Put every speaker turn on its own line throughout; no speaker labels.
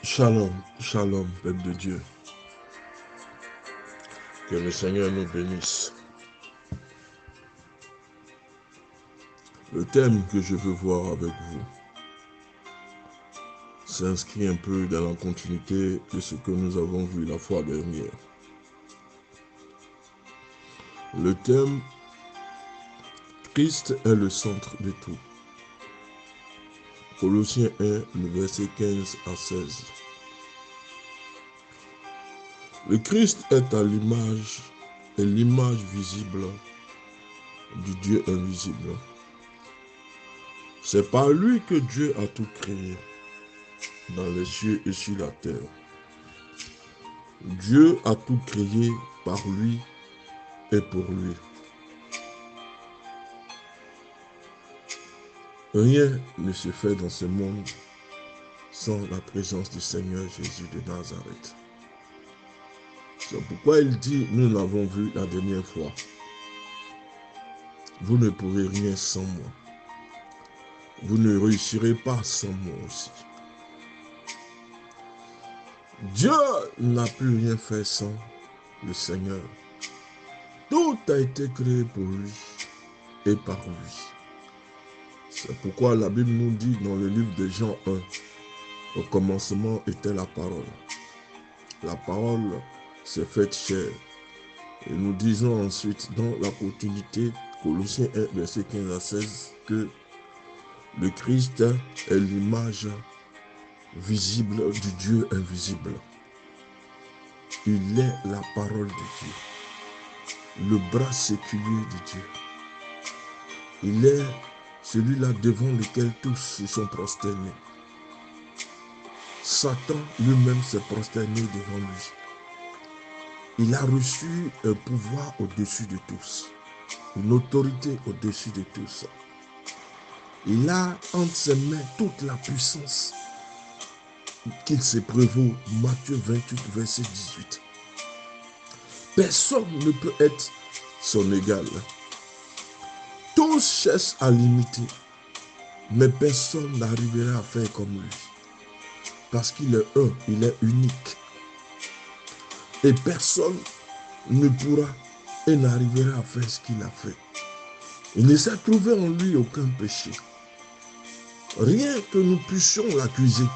Shalom, shalom, peuple de Dieu. Que le Seigneur nous bénisse. Le thème que je veux voir avec vous s'inscrit un peu dans la continuité de ce que nous avons vu la fois dernière. Le thème, Christ est le centre de tout. Colossiens 1, le verset 15 à 16. Le Christ est l'image visible du Dieu invisible. C'est par lui que Dieu a tout créé, dans les cieux et sur la terre. Dieu a tout créé par lui et pour lui. Rien ne se fait dans ce monde sans la présence du Seigneur Jésus de Nazareth. C'est pourquoi il dit, nous l'avons vu la dernière fois, vous ne pourrez rien sans moi. Vous ne réussirez pas sans moi aussi. Dieu n'a plus rien fait sans le Seigneur. Tout a été créé pour lui et par lui. C'est pourquoi la Bible nous dit dans le livre de Jean 1, au commencement était la parole. La parole s'est faite chair. Et nous disons ensuite dans la continuité, Colossiens 1, verset 15 à 16, que le Christ est l'image visible du Dieu invisible. Il est la parole de Dieu, le bras séculier de Dieu. Il est celui-là devant lequel tous se sont prosternés. Satan lui-même s'est prosterné devant lui. Il a reçu un pouvoir au-dessus de tous, une autorité au-dessus de tous. Il a entre ses mains toute la puissance qu'il s'est prévaut. Matthieu 28, verset 18. Personne ne peut être son égal. Tous cherchent à l'imiter, mais personne n'arrivera à faire comme lui. Parce qu'il est un, il est unique. Et personne ne pourra et n'arrivera à faire ce qu'il a fait. Il ne s'est trouvé en lui aucun péché. Rien que nous puissions l'accuser,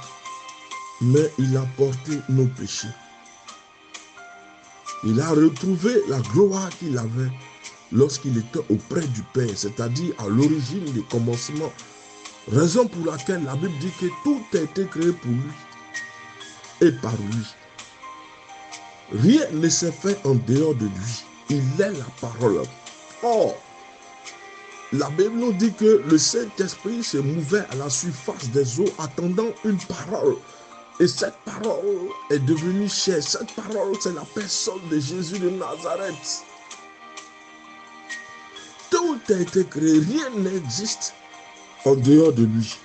mais il a porté nos péchés. Il a retrouvé la gloire qu'il avait lorsqu'il était auprès du Père, c'est-à-dire à l'origine des commencements. Raison pour laquelle la Bible dit que tout a été créé pour lui et par lui. Rien ne s'est fait en dehors de lui. Il est la parole. Or, la Bible nous dit que le Saint-Esprit se mouvait à la surface des eaux attendant une parole. Et cette parole est devenue chair. Cette parole, c'est la personne de Jésus de Nazareth. Tout a été créé. Rien n'existe en dehors de lui.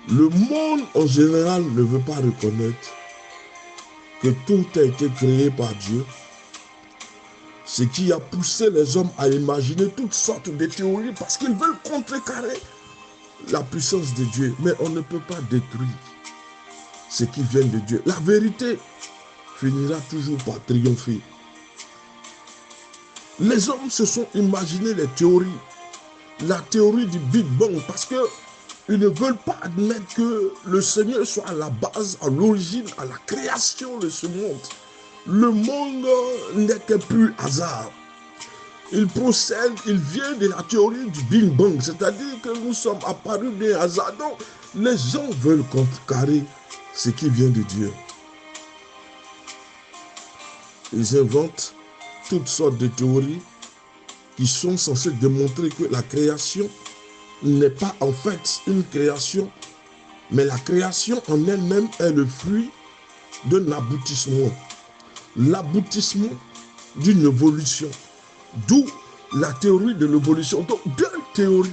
Le monde en général ne veut pas reconnaître que tout a été créé par Dieu. Ce qui a poussé les hommes à imaginer toutes sortes de théories parce qu'ils veulent contrecarrer la puissance de Dieu. Mais on ne peut pas détruire ce qui vient de Dieu. La vérité finira toujours par triompher. Les hommes se sont imaginés les théories. La théorie du Big Bang parce qu'ils ne veulent pas admettre que le Seigneur soit à la base, à l'origine, à la création de ce monde. Le monde n'est que plus hasard. Il procède, il vient de la théorie du Big Bang, c'est-à-dire que nous sommes apparus des hasards. Donc, les gens veulent contrecarrer ce qui vient de Dieu. Ils inventent toutes sortes de théories qui sont censées démontrer que la création n'est pas en fait une création, mais la création en elle-même est le fruit d'un aboutissement. L'aboutissement d'une évolution. D'où la théorie de l'évolution. Donc, deux théories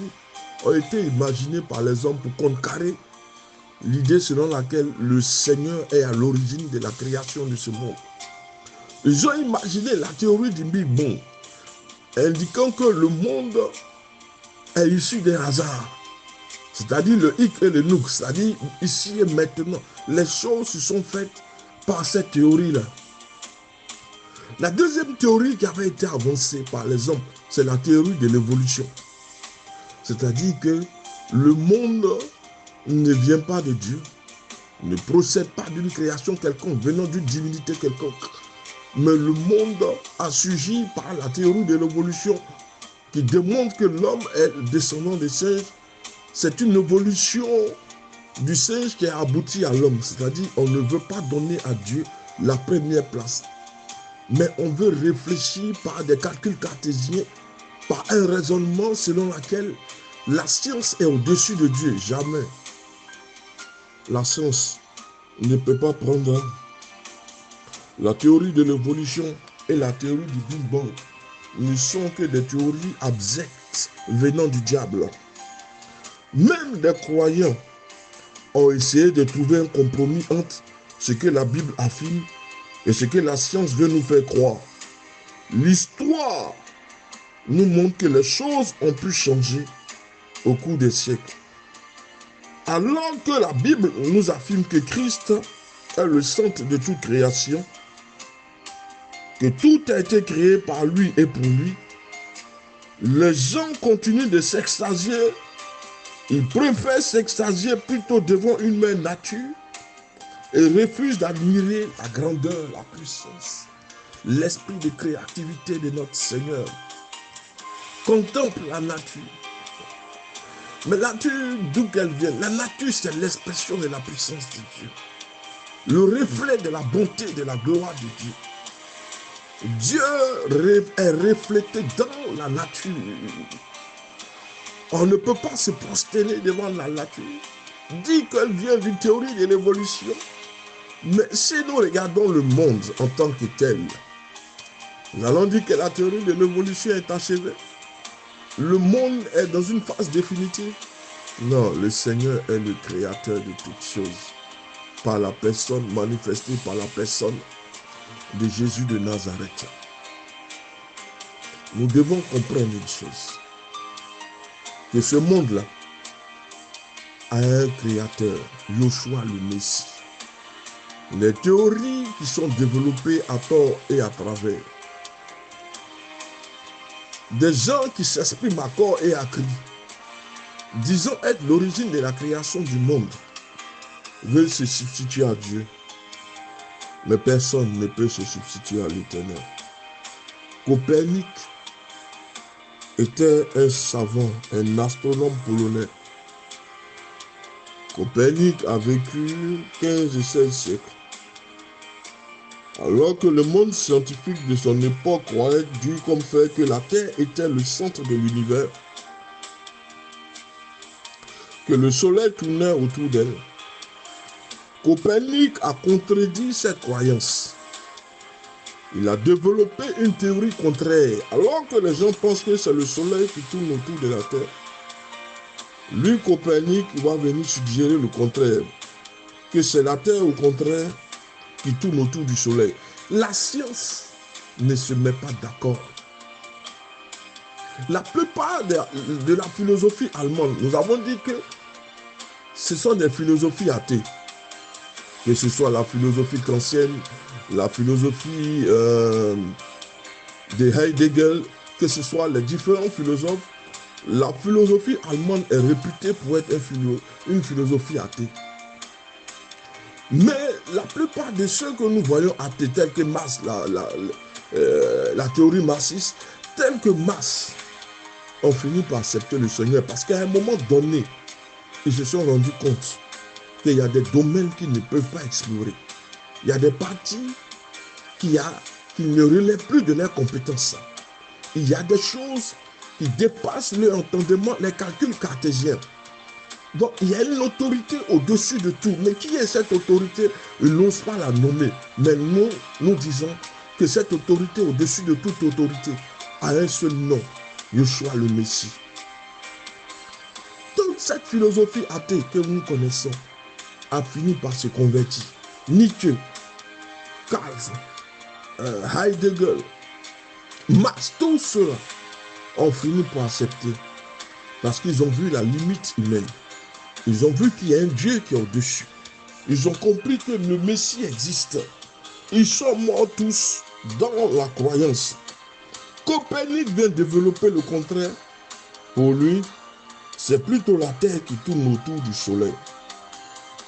ont été imaginées par les hommes pour contrecarrer l'idée selon laquelle le Seigneur est à l'origine de la création de ce monde. Ils ont imaginé la théorie du Big Bang, indiquant que le monde est issu des hasards. C'est-à-dire le hic et le nouk, c'est-à-dire ici et maintenant. Les choses se sont faites par cette théorie-là. La deuxième théorie qui avait été avancée par les hommes, c'est la théorie de l'évolution. C'est-à-dire que le monde ne vient pas de Dieu, ne procède pas d'une création quelconque, venant d'une divinité quelconque. Mais le monde a surgi par la théorie de l'évolution qui démontre que l'homme est descendant des singes. C'est une évolution du singe qui a abouti à l'homme. C'est-à-dire on ne veut pas donner à Dieu la première place. Mais on veut réfléchir par des calculs cartésiens, par un raisonnement selon lequel la science est au-dessus de Dieu. Jamais. La science ne peut pas prendre la théorie de l'évolution et la théorie du Big Bang ne sont que des théories abjectes venant du diable. Même des croyants ont essayé de trouver un compromis entre ce que la Bible affirme et ce que la science veut nous faire croire. L'histoire nous montre que les choses ont pu changer au cours des siècles. Alors que la Bible nous affirme que Christ est le centre de toute création, que tout a été créé par lui et pour lui, les gens continuent de s'extasier. Ils préfèrent s'extasier plutôt devant une mère nature et refusent d'admirer la grandeur, la puissance, l'esprit de créativité de notre Seigneur. Contemple la nature. Mais la nature, d'où qu'elle vient, la nature, c'est l'expression de la puissance de Dieu. Le reflet de la bonté, de la gloire de Dieu. Dieu est reflété dans la nature. On ne peut pas se prosterner devant la nature. Dit qu'elle vient d'une théorie de l'évolution. Mais si nous regardons le monde en tant que tel, nous allons dire que la théorie de l'évolution est achevée. Le monde est dans une phase définitive. Non, le Seigneur est le créateur de toutes choses. Par la personne manifestée, par la personne de Jésus de Nazareth. Nous devons comprendre une chose. Que ce monde-là a un créateur, Yoshua le Messie. Les théories qui sont développées à tort et à travers. Des gens qui s'expriment à corps et à cri, disant être l'origine de la création du monde, veulent se substituer à Dieu. Mais personne ne peut se substituer à l'Éternel. Copernic était un savant, un astronome polonais. Copernic a vécu 15 et 16 siècles. Alors que le monde scientifique de son époque croyait dur comme fait que la Terre était le centre de l'univers, que le soleil tournait autour d'elle, Copernic a contredit cette croyance. Il a développé une théorie contraire. Alors que les gens pensent que c'est le soleil qui tourne autour de la Terre, lui, Copernic, va venir suggérer le contraire. Que c'est la Terre, au contraire, qui tourne autour du soleil. La science ne se met pas d'accord. La plupart de la philosophie allemande, nous avons dit que ce sont des philosophies athées. Que ce soit la philosophie kantienne, la philosophie de Heidegger, que ce soit les différents philosophes, la philosophie allemande est réputée pour être une philosophie athée. Mais la plupart de ceux que nous voyons athées, tels que Marx, la théorie marxiste, tels que Marx, ont fini par accepter le Seigneur parce qu'à un moment donné, ils se sont rendus compte qu'il y a des domaines qu'ils ne peuvent pas explorer. Il y a des parties qui ne relèvent plus de leurs compétences. Il y a des choses qui dépassent leur entendement, les calculs cartésiens. Donc, il y a une autorité au-dessus de tout. Mais qui est cette autorité? Ils n'osent pas la nommer. Mais nous disons que cette autorité au-dessus de toute autorité a un seul nom, Yoshua le Messie. Toute cette philosophie athée que nous connaissons a fini par se convertir. Nietzsche, Kant, Heidegger, Marx, tous ceux-là ont fini par accepter parce qu'ils ont vu la limite humaine. Ils ont vu qu'il y a un Dieu qui est au-dessus. Ils ont compris que le Messie existe. Ils sont morts tous dans la croyance. Copernic vient développer le contraire. Pour lui, c'est plutôt la Terre qui tourne autour du Soleil.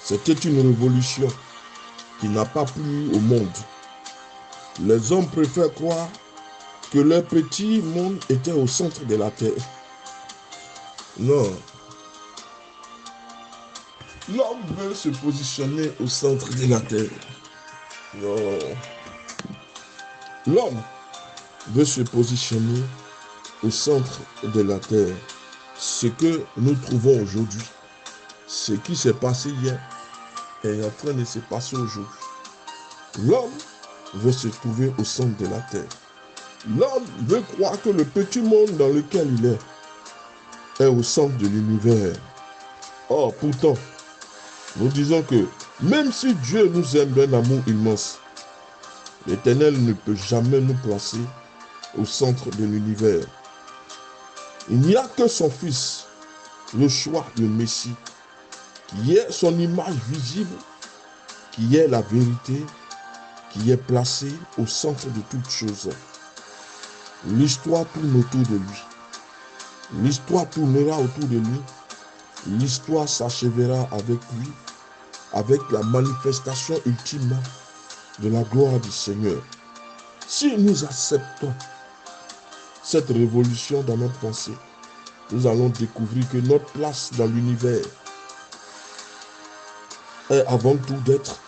C'était une révolution qui n'a pas plu au monde. Les hommes préfèrent croire que leur petit monde était au centre de la Terre. Non. L'homme veut se positionner au centre de la Terre. Non. L'homme veut se positionner au centre de la Terre. Ce que nous trouvons aujourd'hui, ce qui s'est passé hier, est en train de se passer aujourd'hui. L'homme veut se trouver au centre de la Terre. L'homme veut croire que le petit monde dans lequel il est au centre de l'univers. Or, pourtant, nous disons que même si Dieu nous aime d'un amour immense, l'Éternel ne peut jamais nous placer au centre de l'univers. Il n'y a que son Fils, le choix, le Messie, qui est son image visible, qui est la vérité, qui est placé au centre de toutes choses. L'histoire tourne autour de lui. L'histoire tournera autour de lui. L'histoire s'achèvera avec lui, avec la manifestation ultime de la gloire du Seigneur. Si nous acceptons cette révolution dans notre pensée, nous allons découvrir que notre place dans l'univers est avant tout d'être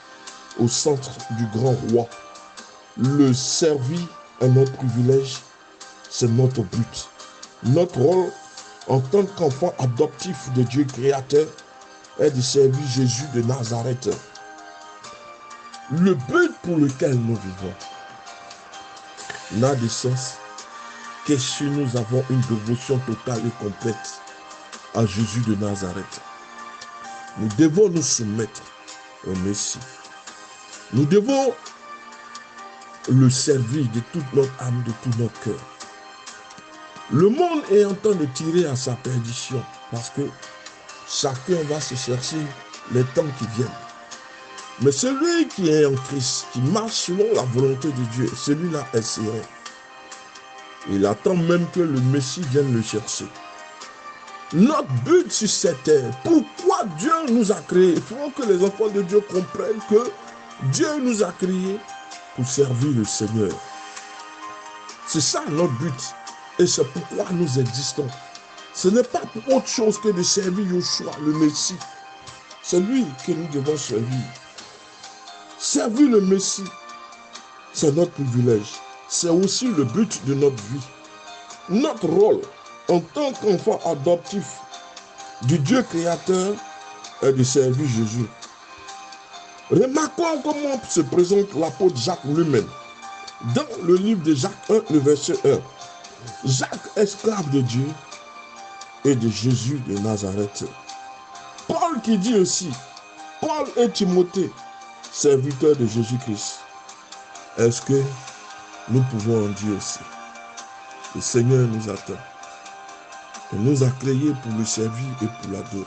au centre du grand roi. Le servir est notre privilège, c'est notre but. Notre rôle en tant qu'enfant adoptif de Dieu créateur est de servir Jésus de Nazareth. Le but pour lequel nous vivons n'a de sens que si nous avons une dévotion totale et complète à Jésus de Nazareth. Nous devons nous soumettre au Messie. Nous devons le servir de toute notre âme, de tout notre cœur. Le monde est en train de tirer à sa perdition parce que chacun va se chercher les temps qui viennent. Mais celui qui est en Christ, qui marche selon la volonté de Dieu, celui-là est serein. Il attend même que le Messie vienne le chercher. Notre but sur cette terre, pourquoi Dieu nous a créés? Il faut que les enfants de Dieu comprennent que Dieu nous a créés pour servir le Seigneur. C'est ça notre but. Et c'est pourquoi nous existons. Ce n'est pas pour autre chose que de servir Yeshua, le Messie. C'est lui que nous devons servir. Servir le Messie, c'est notre privilège. C'est aussi le but de notre vie. Notre rôle en tant qu'enfant adoptif du Dieu créateur est de servir Jésus. Remarquons comment se présente l'apôtre Jacques lui-même. Dans le livre de Jacques 1, le verset 1. Jacques, esclave de Dieu et de Jésus de Nazareth. Paul qui dit aussi, Paul et Timothée, serviteurs de Jésus-Christ. Est-ce que nous pouvons en dire aussi? Le Seigneur nous attend. Il nous a créés pour le servir et pour l'adorer.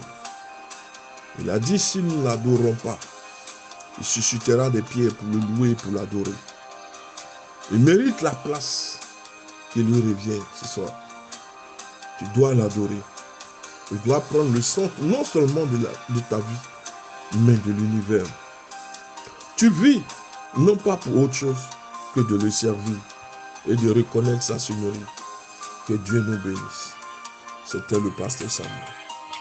Il a dit, si nous ne l'adorons pas, il suscitera des pierres pour le louer et pour l'adorer. Il mérite la place qui lui revient ce soir. Tu dois l'adorer. Il doit prendre le centre non seulement de ta vie, mais de l'univers. Tu vis non pas pour autre chose que de le servir et de reconnaître sa seigneurie. Que Dieu nous bénisse. C'était le pasteur Samuel.